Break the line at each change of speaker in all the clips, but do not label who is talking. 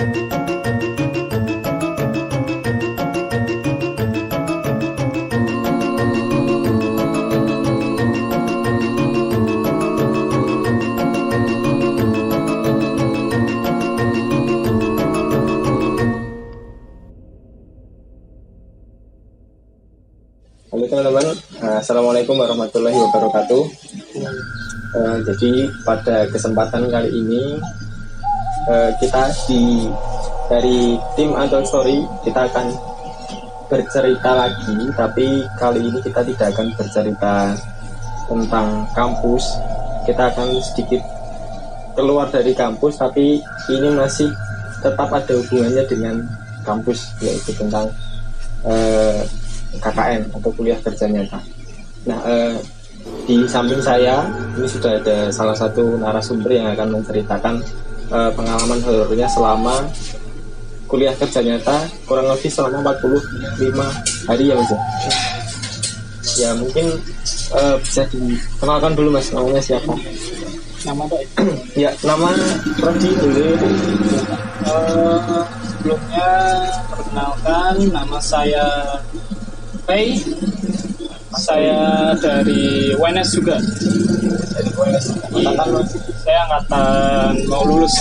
Halo teman-teman, Assalamualaikum warahmatullahi wabarakatuh. Jadi pada kesempatan kali ini kita dari tim Untold Story kita akan bercerita lagi, tapi kali ini kita tidak akan bercerita tentang kampus. Kita akan sedikit keluar dari kampus, tapi ini masih tetap ada hubungannya dengan kampus, yaitu tentang KKN atau kuliah kerja nyata. Nah, di samping saya ini sudah ada salah satu narasumber yang akan menceritakan pengalaman horornya selama kuliah kerja nyata, kurang lebih selama 45 hari ya Mas. Ya mungkin bisa dikenalkan dulu Mas, namanya siapa?
Nama Pak?
Ya, nama Prodi dulu.
Sebelumnya perkenalkan, nama saya Pei. Saya dari UNS juga.
Dari UNS. Angkatan Mas?
Saya angkatan mau lulus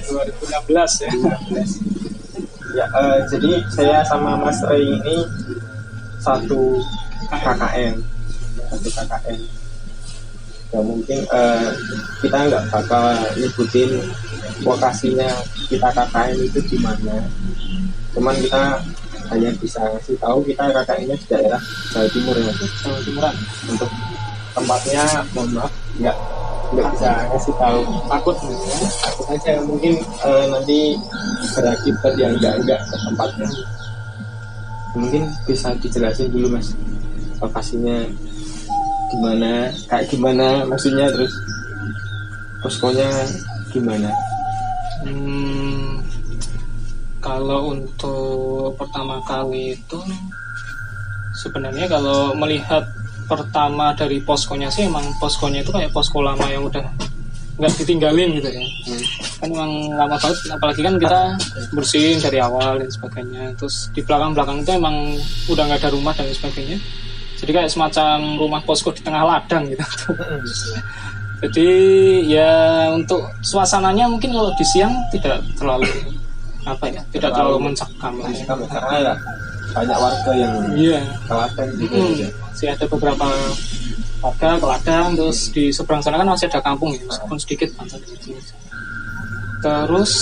2016 ya.
Ya, jadi saya sama Mas Ray ini satu KKN. Ya mungkin kita nggak bakal nyebutin lokasinya kita KKN itu di mana. Cuman kita hanya bisa ngasih tahu kita KKN-nya di daerah Jawa Timur ya,
Jawa Timuran.
untuk tempatnya mohon maaf nggak bisa ngasih tahu, takut aja mungkin nanti berakibat yang enggak ke tempatnya. Mungkin bisa dijelasin dulu Mas, lokasinya gimana, kayak gimana maksudnya, terus poskonya gimana?
Kalau untuk pertama kali itu sebenarnya kalau melihat pertama dari poskonya sih emang poskonya itu kayak posko lama yang udah nggak ditinggalin gitu ya. Kan emang lama banget, apalagi kan kita bersihin dari awal dan sebagainya. Terus di belakang itu emang udah nggak ada rumah dan sebagainya. Jadi kayak semacam rumah posko di tengah ladang gitu. Jadi ya untuk suasananya mungkin kalau di siang tidak terlalu tidak terlalu mencekam
karena ya banyak warga yang ke ladang gitu.
Masih ada beberapa warga ke ladang, terus di seberang sana kan masih ada kampung ya, meskipun sedikit banget. Terus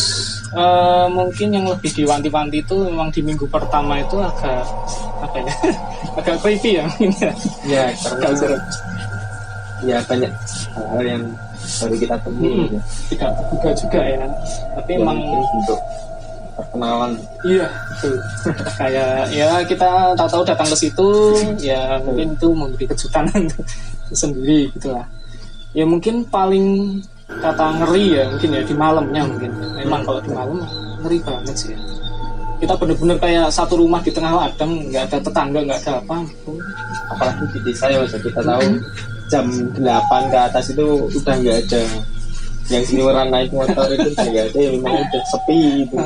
mungkin yang lebih diwanti-wanti itu memang di minggu pertama itu agak agak creepy ya mungkin ya.
Ya karena ya banyak hal yang baru kita temui
tidak terduga juga ya, tapi
ya,
emang
untuk perkenalan.
Iya, betul. Kayak ya kita tahu-tahu datang ke situ, ya mungkin itu memberi kejutan sendiri gitulah. Ya mungkin paling kata ngeri ya mungkin ya di malamnya mungkin. Memang kalau di malam ngeri banget sih ya. Kita benar-benar kayak satu rumah di tengah ladang, nggak ada tetangga, nggak ada apa.
Apalagi di desa ya, kita tahu jam 8 ke atas itu udah nggak ada yang seniweran naik motor, itu nggak ada, ya memang udah sepi gitu.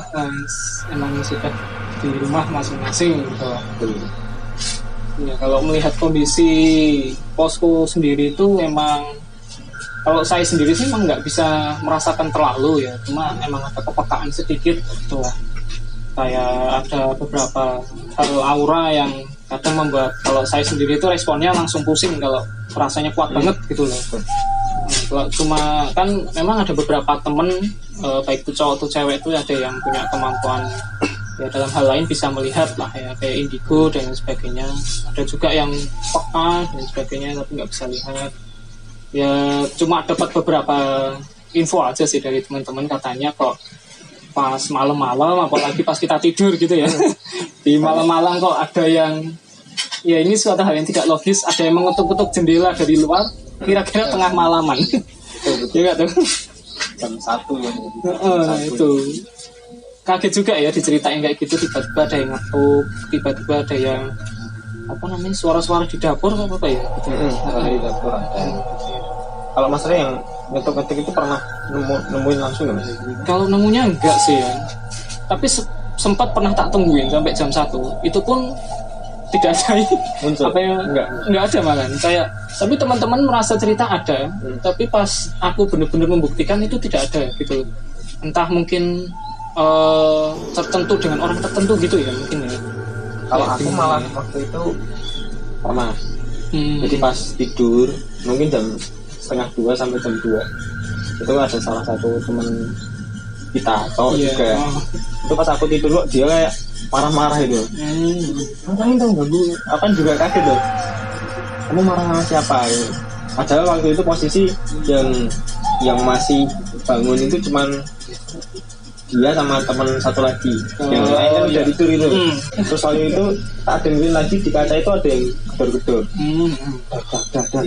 Emang sudah di rumah masing-masing gitu. Ya, kalau melihat kondisi posko sendiri itu memang, kalau saya sendiri sih memang nggak bisa merasakan terlalu ya, cuma emang ada kepekaan sedikit gitu lah. Kayak ada beberapa hal aura yang kadang membuat kalau saya sendiri itu responnya langsung pusing kalau rasanya kuat banget gitu loh. Cuma kan memang ada beberapa temen baik itu cowok atau cewek itu ada yang punya kemampuan ya dalam hal lain bisa melihat lah ya, kayak indigo dan sebagainya. Ada juga yang peka dan sebagainya tapi nggak bisa lihat. Ya cuma dapat beberapa info aja sih dari teman-teman, katanya kok pas malam-malam apalagi pas kita tidur gitu ya di malam-malam kok ada yang, ya ini suatu hal yang tidak logis, ada yang mengetuk-ketuk jendela dari luar kira-kira tengah malaman. Ya nggak tuh
jam 1 ya.
Itu kaget juga ya diceritain kayak gitu, tiba-tiba ada yang ngetuk, tiba-tiba ada yang suara-suara di dapur apa ya gitu.
Di dapur ada. Kalau Mas Ray yang ngetok-ngetok itu pernah nemuin langsung nggak Mas?
Kalau nemunya enggak sih ya, tapi sempat pernah tak tungguin sampai jam 1. Itu pun tidak ada
Muncul?
apa yang enggak ada malah. Kayak tapi teman-teman merasa cerita ada, tapi pas aku benar-benar membuktikan itu tidak ada gitu. Entah mungkin tertentu dengan orang tertentu gitu ya mungkin ya.
Kalau aku malah waktu itu pernah. Jadi pas tidur mungkin jam 1:30 sampai jam 2 itu ada salah satu teman kita juga. Itu pas aku tidur kok dia kayak marah-marah itu. Ngapain dong ganggu? Apa juga kaget loh. Kamu marah sama siapa? Ya? Padahal waktu itu posisi yang masih bangun itu cuman dia sama teman satu lagi. Yang lain kan udah tidur itu. Terus waktu itu tak dengerin lagi di kaca itu ada yang gedor-gedor. Dar.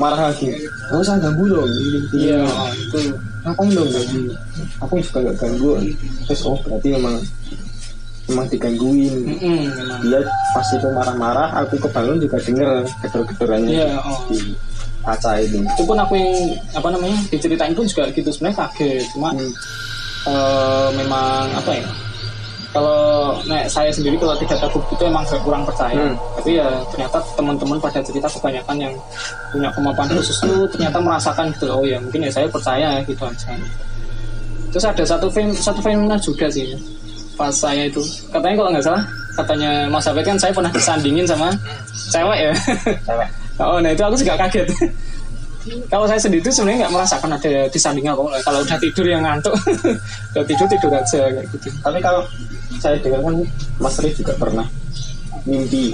Marah lagi. Nggak usah ganggu dong.
Iya, itu.
Ngapain dong ganggu? Aku juga nggak ganggu. Terus berarti memang digangguin. Dia pas itu marah-marah, aku kebangun juga denger gedor-gedorannya di kaca itu.
Itu pun aku yang diceritain pun juga gitu sebenarnya kaget. Cuma memang apa ya? Kalau saya sendiri kalau tidak ada bukti itu emang kurang percaya. Tapi ya ternyata teman-teman pada cerita kebanyakan yang punya kemampuan khusus itu ternyata merasakan gitu. Oh ya mungkin ya saya percaya gitu aja. Terus ada satu fenomena juga sih. Pas saya itu katanya kalau nggak salah katanya Mas Abed kan saya pernah disandingin sama cewek ya.
Cewek.
Oh nah itu aku juga kaget. Kalau saya sendiri itu sebenarnya nggak merasakan ada disandingnya kok. Kalau udah tidur yang ngantuk, udah tidur aja kayak gitu.
Tapi kalau saya dengar kan Mas Ri juga pernah mimpi.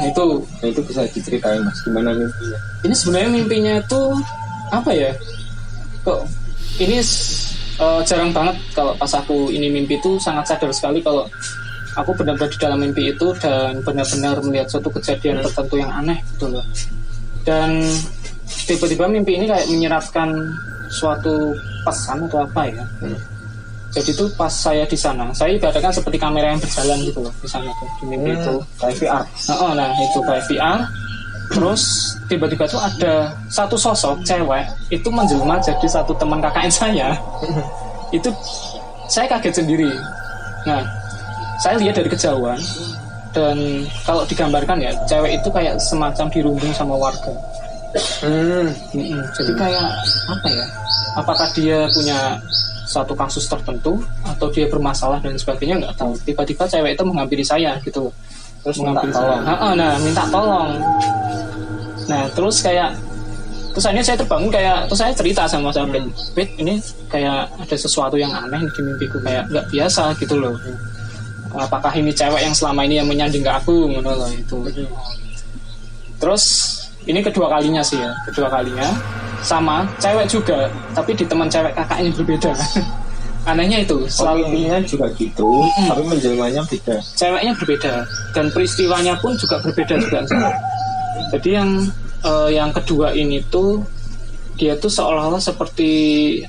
Itu.
Nah itu bisa diceritain Mas gimana mimpinya?
Ini sebenarnya mimpinya itu apa ya? Kok ini jarang banget kalau pas aku ini mimpi itu sangat sadar sekali kalau aku benar-benar di dalam mimpi itu dan benar-benar melihat suatu kejadian tertentu yang aneh gitu loh. Dan tiba-tiba mimpi ini kayak menyeratkan suatu pesan atau apa ya. Jadi itu pas saya di sana, saya ibaratkan seperti kamera yang berjalan gitu loh di sana tuh di mimpi itu.
Kayak VR.
Nah itu kayak VR. Terus tiba-tiba tuh ada satu sosok cewek itu menjelma jadi satu teman KKN saya. Itu saya kaget sendiri. Nah, saya lihat dari kejauhan dan kalau digambarkan ya cewek itu kayak semacam dirundung sama warga. Jadi kayak apa ya? Apakah dia punya satu kasus tertentu atau dia bermasalah dan sebagainya nggak tahu. Tiba-tiba cewek itu menghampiri saya gitu.
Terus minta tolong.
Minta tolong. Nah terus akhirnya saya terbangun terus saya cerita sama Mas Abed, ini kayak ada sesuatu yang aneh di mimpiku kayak nggak biasa gitu loh. Apakah ini cewek yang selama ini yang menyanding ke aku gitu loh itu. Terus ini kedua kalinya sama cewek juga tapi di teman cewek kakak yang berbeda. Anehnya itu selalu
mimpinya juga gitu tapi menjelmanya beda,
ceweknya berbeda dan peristiwanya pun juga berbeda juga. Jadi yang kedua ini tuh dia tuh seolah-olah seperti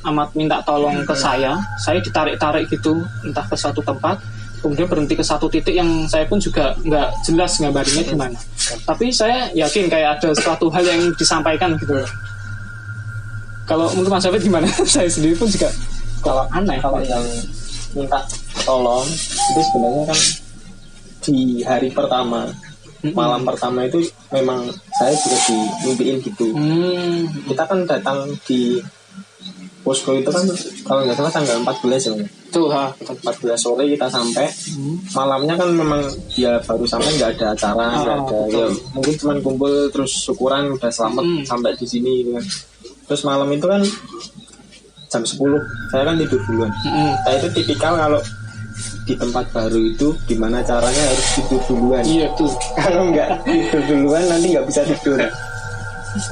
amat minta tolong ke saya ditarik-tarik gitu entah ke suatu tempat kemudian berhenti ke satu titik yang saya pun juga nggak jelas gambarnya gimana, tapi saya yakin kayak ada suatu hal yang disampaikan gitu. Kalau menurut Mas Abed gimana? Saya sendiri pun juga kalau aneh.
Kalau yang minta tolong itu sebenarnya kan di hari pertama, malam pertama itu memang saya juga dimimpiin gitu. Kita kan datang di posko itu kan kalau nggak salah tanggal 14 ya.
Tuh,
14 sore kita sampai. Malamnya kan memang dia baru sampai nggak ada acara, nggak ada. Ya, mungkin cuma kumpul terus syukuran udah selamat sampai di sini gitu kan. Terus malam itu kan jam 10 saya kan tidur duluan. Nah itu tipikal kalau di tempat baru itu gimana caranya harus tidur duluan.
Iya tuh.
Kalau nggak tidur duluan nanti nggak bisa tidur.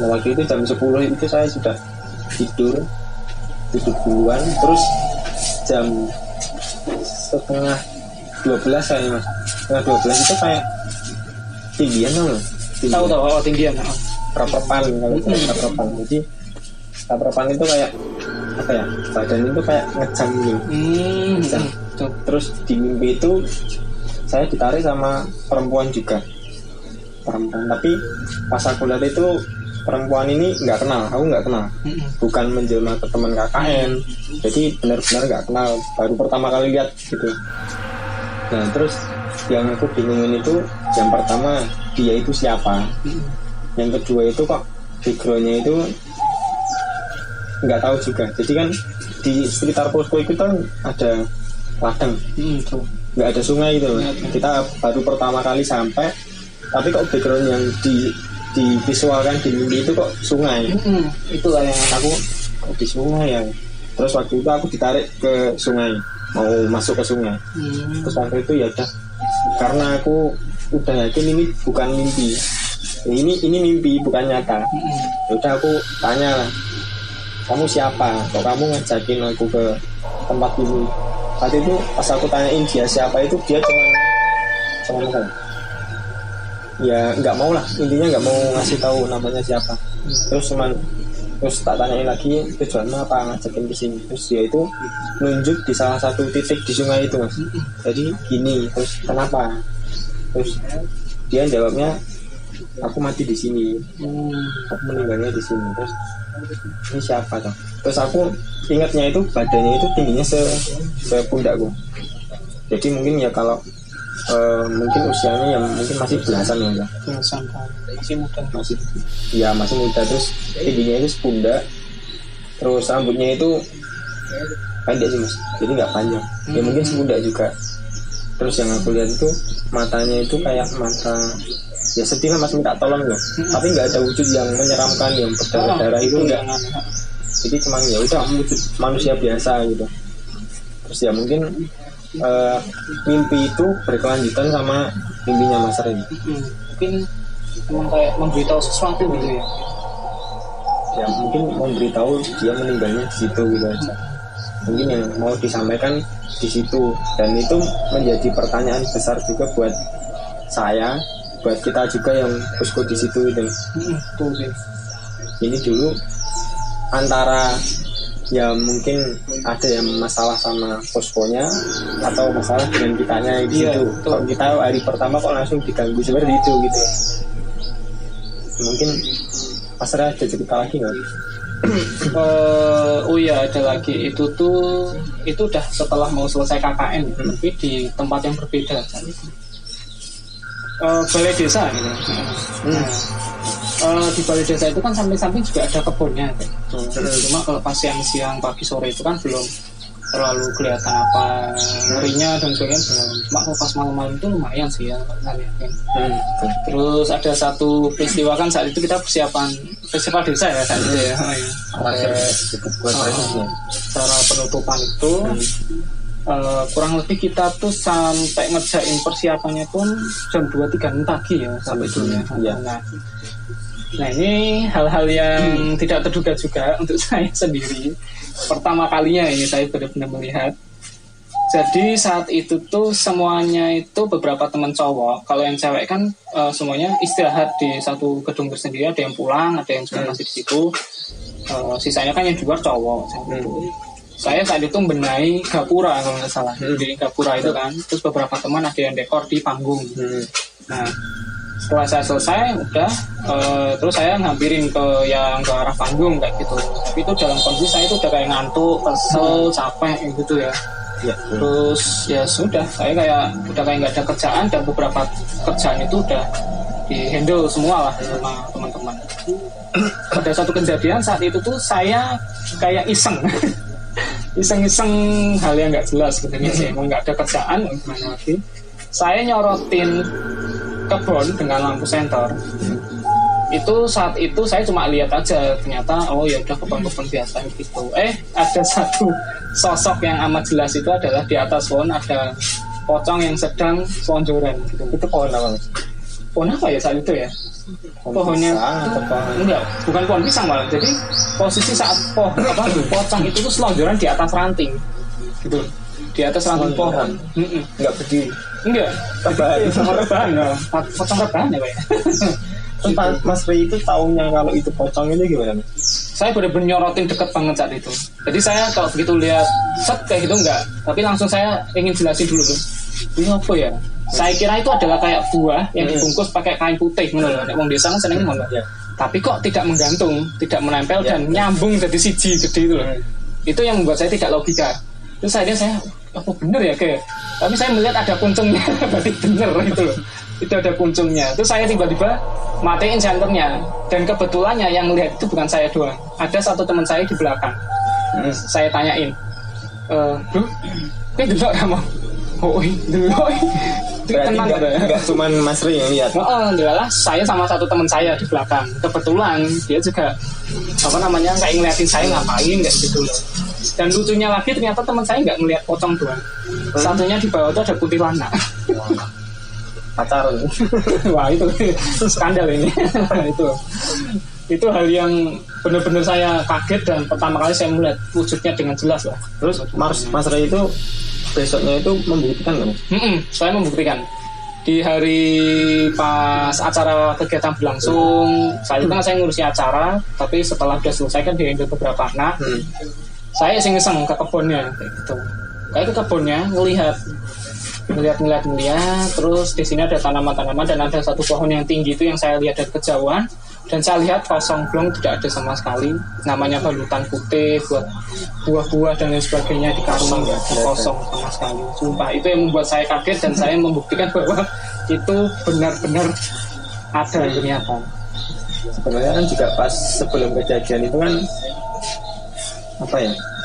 Nah waktu itu jam 10 itu saya sudah tidur duluan. Terus jam setengah 12 saya Mas. Setengah 12 itu kayak tinggian loh.
Tahu tinggian.
Raprepan kalau raprepan. Jadi raprepan itu kayak apa ya? Badan itu kayak ngejam gitu. Ngejam. Terus di mimpi itu saya ditarik sama perempuan juga. Tapi pas aku lihat itu perempuan ini nggak kenal, aku nggak kenal, bukan menjelma ke teman KKN, jadi benar-benar nggak kenal, baru pertama kali lihat gitu. Nah terus yang aku bingungin itu, yang pertama dia itu siapa, yang kedua itu kok backgroundnya itu nggak tahu juga. Jadi kan di sekitar posko itu kan ada ladang, nggak ada sungai gitu. Kita baru pertama kali sampai, tapi kok background yang divisualkan di mimpi itu kok sungai.
Itulah yang
Aku kok di sungai ya. Terus waktu itu aku ditarik ke sungai, mau masuk ke sungai. Terus waktu itu ya udah, karena aku udah yakin ini bukan mimpi, ini mimpi bukan nyata. Ya udah aku tanya lah, kamu siapa? Kok kamu ngajakin aku ke tempat ini? Saat itu pas aku tanyain dia siapa itu, dia cuman apa? Ya nggak mau lah, intinya nggak mau ngasih tahu namanya siapa. Terus tak tanyain lagi tujuannya apa ngajakin ke sini. Terus dia itu nunjuk di salah satu titik di sungai itu, Mas. Jadi gini, terus kenapa? Terus dia jawabnya, aku mati di sini, aku meninggalnya di sini. Terus ini siapa toh? Terus aku ingatnya itu badannya itu tingginya sepundakku. Jadi mungkin ya kalau mungkin usianya yang mungkin masih belasan ya,
masih muda,
masih muda. Terus tingginya itu sepundak, terus rambutnya itu pendek sih Mas, jadi nggak panjang, ya mungkin sepundak juga. Terus yang aku lihat itu matanya itu kayak mata ya sedih lah Mas, minta tolong loh, tapi nggak ada wujud yang menyeramkan yang berdarah-darah itu enggak. Jadi cuma ya udah wujud manusia biasa gitu. Terus ya mungkin mimpi itu berkelanjutan sama mimpinya Mas Ren.
Mungkin emang kayak memberitahu sesuatu gitu ya.
Ya mungkin memberitahu dia meninggalnya di situ gitu aja. Mungkin yang mau disampaikan di situ, dan itu menjadi pertanyaan besar juga buat saya, buat kita juga yang posko di situ itu.
Tuh sih. Ini
dulu antara ya mungkin ada yang masalah sama poskonya atau masalah dengan kitanya gitu. Kalau kita hari pertama kok langsung diganggu seperti itu gitu. Mungkin Mas Ra ada cerita lagi nggak?
Oh iya, ada lagi. Itu udah setelah mau selesai KKN, tapi di tempat yang berbeda. Balai desa gitu. Di balai desa itu kan samping-samping juga ada kebunnya. Cuma kalau pas siang-siang, pagi sore itu kan belum terlalu kelihatan apa ngerinya dan sebagainya belum. Cuma kalau pas malam-malam itu lumayan sih ya, ngeliatin. Terus ada satu peristiwa kan saat itu kita persiapan festival desa ya saat itu ya. Cara penutupan itu kurang lebih kita tuh sampai ngerjain persiapannya pun jam 2-3 pagi ya sampai dunia. Nah ini hal-hal yang tidak terduga juga untuk saya sendiri. Pertama kalinya ini saya benar-benar melihat. Jadi saat itu tuh semuanya itu beberapa teman cowok. Kalau yang cewek kan semuanya istirahat di satu gedung tersendiri. Ada yang pulang, ada yang juga masih di situ. Sisanya kan yang di luar cowok. Saya saat itu membenahi gapura kalau nggak salah. Di gapura itu kan. Terus beberapa teman ada yang dekor di panggung. Nah setelah saya selesai udah terus saya ngampirin ke arah panggung kayak gitu. Tapi itu dalam kondisi saya itu udah kayak ngantuk, kesel, capek gitu ya. Terus ya sudah, saya udah kayak nggak ada kerjaan, dan beberapa kerjaan itu udah di handle semua lah sama teman-teman. Ada satu kejadian saat itu tuh saya kayak iseng hal yang nggak jelas sebenarnya sih, emang nggak ada kerjaan gimana lagi. Saya nyorotin kebun dengan lampu senter. Itu saat itu saya cuma lihat aja, ternyata oh ya udah kebun-kebun biasa gitu. Ada satu sosok yang amat jelas, itu adalah di atas pohon ada pocong yang sedang selonjoran gitu. Itu pohon apa? Pohon apa ya saat itu ya? Pohonnya enggak, bukan pohon pisang malah. Jadi posisi saat pocong itu tuh selonjoran di atas ranting gitu. Di atas ranting pohon.
Enggak berdiri.
Enggak, rebahan. Pocong rebahan ya Pak.
Mas Ray itu taunya kalau itu pocong itu gimana?
Saya benar-benar nyorotin deket banget saat itu. Jadi saya kalau begitu lihat set kayak gitu enggak, tapi langsung saya ingin jelasin dulu tuh. Ini apa ya? Saya kira itu adalah kayak buah yang dibungkus pakai kain putih, menurut. Wong desa kan seneng ngono. tapi kok tidak menggantung, tidak menempel dan nyambung jadi siji gede itu loh. Itu yang membuat saya tidak logika. Terus saya apa bener ya kayak, tapi saya melihat ada kuncungnya, berarti bener itu loh. Itu ada kuncungnya. Terus saya tiba-tiba matiin senternya, dan kebetulannya yang melihat itu bukan saya doang. Ada satu teman saya di belakang. Saya tanyain, bro, ini dulu kamu? Oh, dulu.
Berarti enggak cuma Mas Ri yang lihat.
Adalah saya sama satu teman saya di belakang. Kebetulan dia juga kayak ngeliatin saya ngapain kayak gitu loh. Dan lucunya lagi ternyata teman saya nggak ngeliat pocong doang. Satunya di bawah itu ada kuntilanak.
Pacaran.
Wah itu skandal ini. Itu hal yang benar-benar saya kaget dan pertama kali saya melihat wujudnya dengan jelas lah.
Terus Mas Ray itu besoknya itu membuktikan kan?
Saya membuktikan. Di hari pas acara kegiatan berlangsung, saya ngurusi acara, tapi setelah sudah selesai kan diambil beberapa anak. Saya iseng-iseng ke kebunnya kayak gitu. Kayak ke kebunnya ngelihat, terus di sini ada tanaman-tanaman dan ada satu pohon yang tinggi itu yang saya lihat dari kejauhan, dan saya lihat kosong belum, tidak ada sama sekali. Namanya balutan putih buat buah-buah dan lain sebagainya di karung, kosong sama sekali. Sumpah itu yang membuat saya kaget dan saya membuktikan bahwa itu benar-benar ada ternyata.
Sebenarnya kan juga pas sebelum kejadian itu kan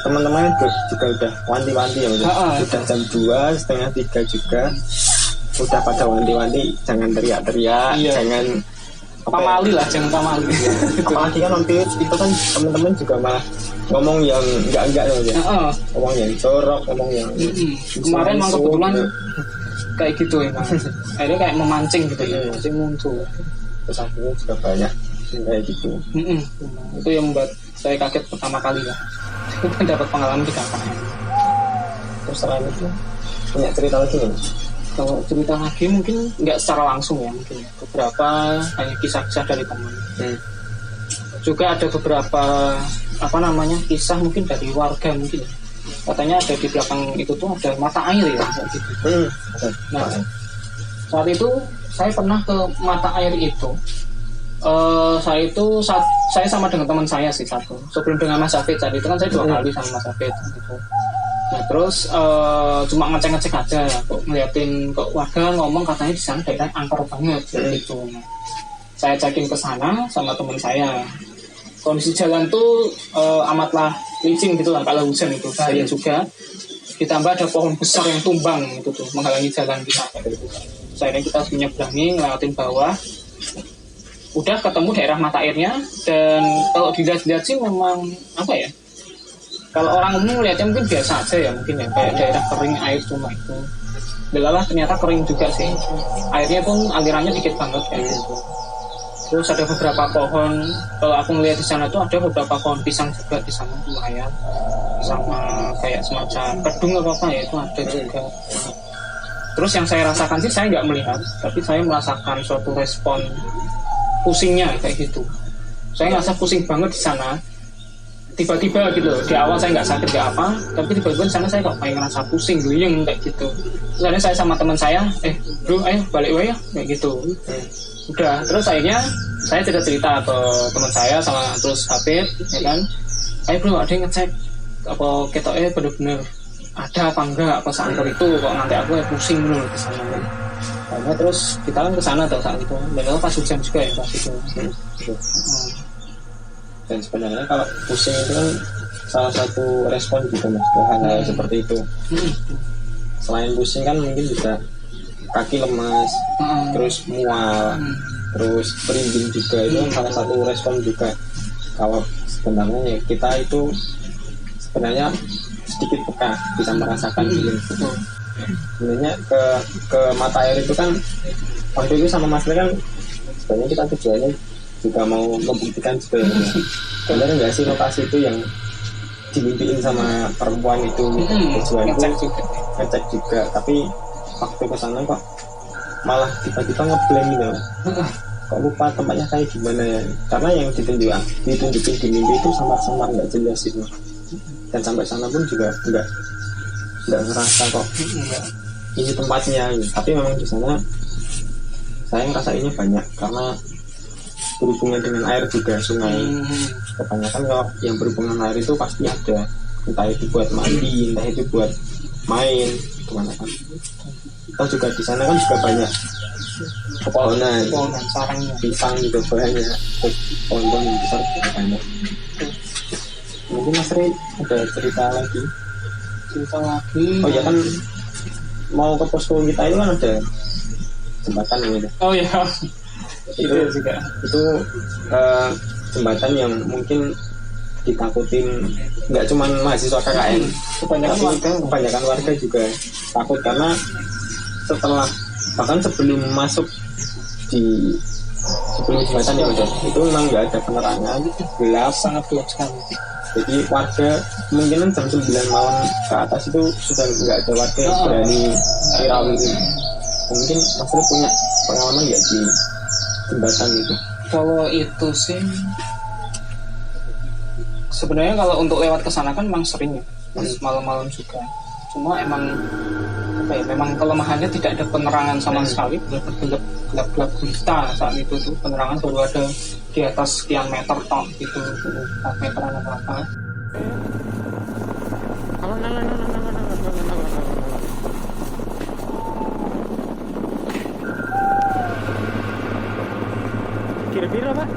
teman-teman juga udah wanti-wanti ya, udah jam 2:30 juga udah pada wanti-wanti jangan teriak-teriak, jangan
pamali lah, jangan pamali.
Apalagi kan nanti itu kan teman-teman juga malah ngomong yang enggak ya, ngomong yang jorok, ngomong yang
kemarin memang kebetulan kayak gitu emang. Akhirnya kayak memancing gitu ya, mancing muncul.
Terus akhirnya juga banyak kayak gitu.
Itu yang membuat saya kaget pertama kali lah. Dapat pengalaman di KKN.
Terus selain itu punya cerita lagi nih?
Kalau cerita lagi mungkin nggak secara langsung ya, mungkin beberapa hanya kisah-kisah dari teman. Juga ada beberapa kisah mungkin dari warga mungkin. Katanya ada di belakang itu tuh ada mata air ya gitu. Nah saat itu saya pernah ke mata air itu. Saya sama dengan teman saya sih satu. Sebelum dengan Mas Hafid saat itu kan saya 2 kali sama Mas Hafid gitu. Nah terus cuma ngecek aja, kok ngeliatin kok warga ngomong katanya di sana daerah angker banget gitu. Nah, saya cekin ke sana sama teman saya. Kondisi jalan tuh amatlah licin gitu lah, kalau hujan itu bahaya juga. Ditambah ada pohon besar yang tumbang itu tuh menghalangi jalan kita. Saya kita menyeberangi ngelewatin bawah. Udah ketemu daerah mata airnya, dan kalau dilihat-lihat sih memang kalau orang umum melihatnya mungkin biasa aja ya, mungkin ya kayak daerah kering air cuma itu. Delalah ternyata kering juga sih, airnya pun alirannya dikit banget kayak gitu. Terus ada beberapa pohon, kalau aku melihat di sana tuh ada beberapa pohon pisang juga di sana lumayan, sama kayak semacam kedung apa ya itu ada juga. Terus yang saya rasakan sih saya nggak melihat, tapi saya merasakan suatu respon pusingnya kayak gitu. Saya ngerasa pusing banget di sana. Tiba-tiba gitu. Di awal saya nggak sakit nggak apa, tapi tiba-tiba di sana saya kok kayak ngerasa pusing, gluyeng kayak gitu. Terus saya sama teman saya, bro, ayo balik ya kayak gitu. Udah. Terus akhirnya saya cerita ke teman saya sama terus Hafid, ya kan. Ayo bro, ada yang ngecek apa ketoknya bener-bener ada apa enggak, apa seangker itu kok nanti aku pusing dulu ke sana. Karena terus kita kan ke sana saat itu, dan pas hujan juga ya pas itu.
Dan sebenarnya kalau pusing itu kan salah satu respon gitu mas ke hal-hal seperti itu. Selain pusing kan mungkin juga kaki lemas, terus mual, terus merinding juga, itu salah satu respon juga. Kalau sebenarnya ya, kita itu sebenarnya sedikit peka bisa merasakan feeling. Sebenarnya ke mata air itu kan waktu itu sama Mas kan sebenarnya kita tujuannya juga mau membuktikan sebenarnya benar nggak sih lokasi itu yang dimimpiin sama perempuan itu. Tujuan itu ngecek juga, tapi waktu kesana kok malah tiba-tiba ngeblank gitu, kok lupa tempatnya kayak gimana ya, karena yang ditunjukin di mimpi itu samar-samar nggak jelas itu, dan sampai sana pun juga nggak ngerasa kok ini tempatnya gitu. Tapi memang di sana saya ngerasainnya banyak karena berhubungan dengan air juga, sungai. Kebanyakan kalau yang berhubungan air itu pasti ada, entah itu buat mandi, entah itu buat main, kebanyakan. Atau juga di sana kan juga banyak pepohonan,
sarangnya,
pisang juga banyak, pohon-pohon yang besar juga banyak. Mungkin Mas Rey ada cerita lagi. Oh ya kan, mau ke posko kita itu kan ada jembatan gitu.
Oh ya, itu juga.
Itu jembatan yang mungkin ditakutin nggak cuma mahasiswa KKN, kebanyakan warga juga takut karena setelah bahkan sebelum masuk di sebelum jembatan yang ada itu memang nggak ada penerangan, gelap, sangat gelap sekali. Jadi warga kemungkinan jam 9 malam ke atas itu sudah nggak ada warga yang berani viral itu. Mungkin Mas Rey punya pengalaman nggak di jembatan itu?
Kalau itu sih sebenarnya kalau untuk lewat ke sana kan memang sering ya, malam-malam juga. Cuma emang apa ya, memang kelemahannya tidak ada penerangan sama sekali, gelap-gelap gulita saat itu tuh. Penerangan baru ada di atas sekian meter tok gitu, 4 meteran atau apa.
Kira-kira Pak?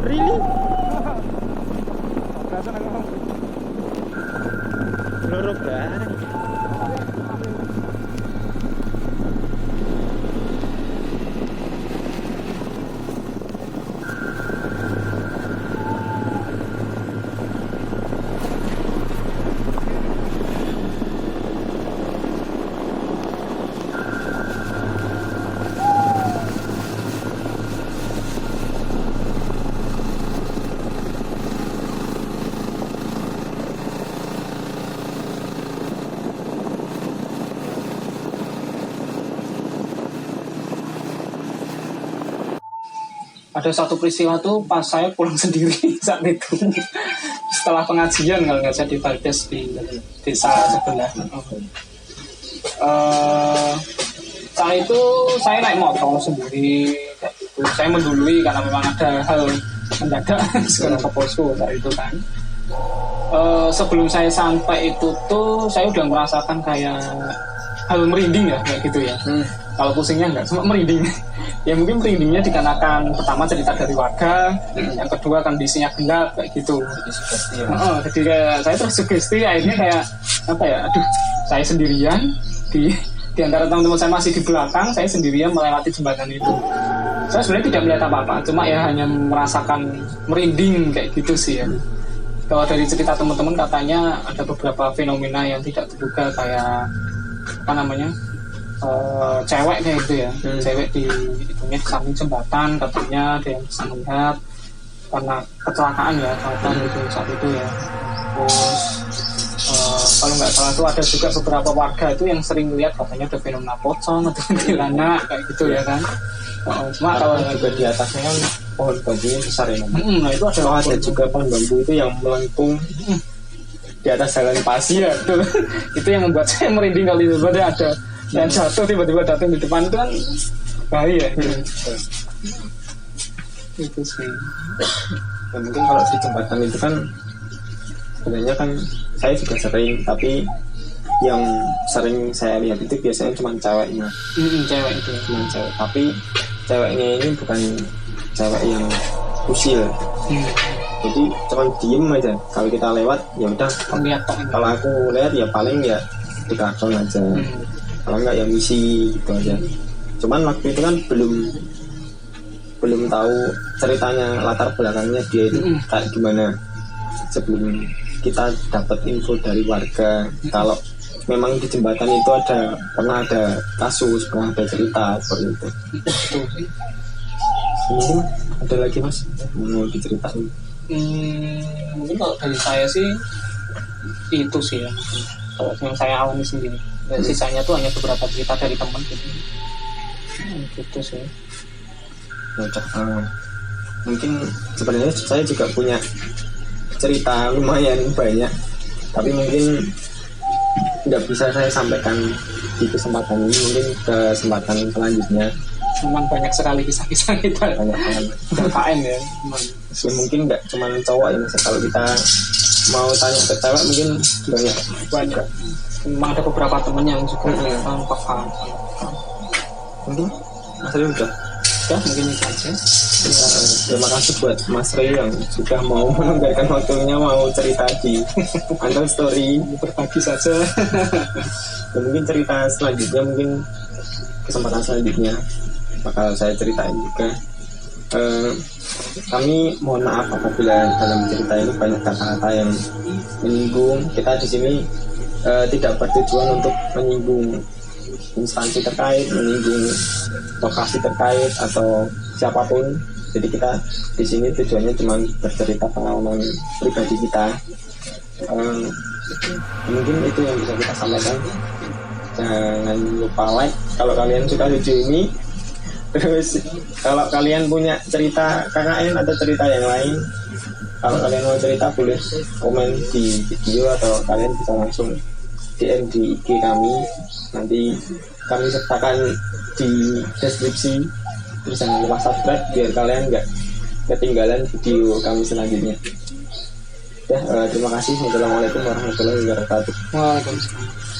Really? Lorok banget.
Ada satu peristiwa tuh pas saya pulang sendiri saat itu setelah pengajian, kalau nggak saya di Valdes di desa sebelah. Saat itu saya naik motor sendiri, saya mendului karena memang ada hal mendadak segala ke posko saat itu kan. Sebelum saya sampai itu tuh saya udah merasakan kayak hal merinding ya, kayak gitu ya. Kalau pusingnya enggak, cuma merinding. Ya mungkin merindingnya dikarenakan pertama cerita dari warga, yang kedua kondisinya gelap kayak gitu. Jadi kayak saya tersugesti, akhirnya kayak apa ya, aduh saya sendirian di antara teman-teman saya masih di belakang, saya sendirian melewati jembatan itu. Saya sebenarnya tidak melihat apa-apa, cuma ya hanya merasakan merinding kayak gitu sih ya. Kalau dari cerita teman-teman katanya ada beberapa fenomena yang tidak terduga, kayak apa namanya, cewek kayak gitu ya, cewek di itunya di samping jembatan, katanya ada yang bisa melihat karena kecelakaan ya, itu saat itu ya. Terus kalau nggak salah tuh ada juga beberapa warga itu yang sering lihat katanya ada fenomena pocong atau kuntilanak kayak gitu ya kan. Cuma kalau
juga di atasnya kan pohon bambunya besar ya.
Nah itu ada
juga pohon bambu itu yang melengkung di atas jalan pasir.
Itu yang membuat saya merinding kali itu. Ada yang jatuh tiba-tiba datang di depan, itu kan bahaya itu sih.
Ya, mungkin kalau di jembatan itu kan sebenarnya kan saya juga sering, tapi yang sering saya lihat itu biasanya cuma ceweknya.
Cewek itu
cuma cewek, tapi ceweknya ini bukan cewek yang usil. Jadi cuma diem aja. Kalau kita lewat ya udah, kalau aku lihat ya paling ya di kantong aja. Kalau enggak ya misi gitu aja. Cuman waktu itu kan belum tahu ceritanya, latar belakangnya dia itu kayak gimana. Sebelum kita dapat info dari warga kalau memang di jembatan itu pernah ada kasus, pernah ada cerita seperti itu. Mungkin ada lagi Mas mau diceritain?
Mungkin kalau dari saya sih itu sih ya, kalau yang saya alami sendiri. Dan sisanya tuh hanya beberapa cerita dari teman gitu. Gitu sih.
Mungkin sebenarnya saya juga punya cerita lumayan banyak, tapi mungkin nggak bisa saya sampaikan di kesempatan ini. Mungkin ke kesempatan selanjutnya.
memang banyak sekali kisah-kisah kita
banyak banget.
KKN ya.
So, mungkin nggak cuma cowok ini, kalau kita mau tanya ke cewek mungkin banyak.
Banyak. Memang ada beberapa teman yang juga paham.
Mungkin Mas Ray udah.
Ya mungkin itu aja.
Ya, terima kasih buat Mas Ray yang sudah mau menunggakkan waktunya, mau cerita di Untold Story.
Berbagi saja.
Dan mungkin cerita selanjutnya, mungkin kesempatan selanjutnya bakal saya ceritain juga. Kami mohon maaf apabila dalam cerita ini banyak kata-kata yang menyinggung. Kita di sini tidak bertujuan untuk menyinggung instansi terkait, menyinggung lokasi terkait atau siapapun. Jadi kita di sini tujuannya cuma bercerita pengalaman pribadi kita. Mungkin itu yang bisa kita sampaikan. Jangan lupa like kalau kalian suka video ini. Terus kalau kalian punya cerita KKN atau cerita yang lain, kalau kalian mau cerita boleh komen di video atau kalian bisa langsung DM di IG kami. Nanti kami sertakan di deskripsi. Terus jangan lupa subscribe biar kalian nggak ketinggalan video kami selanjutnya. Ya, terima kasih. Wassalamualaikum warahmatullahi wabarakatuh.
Waalaikumsalam.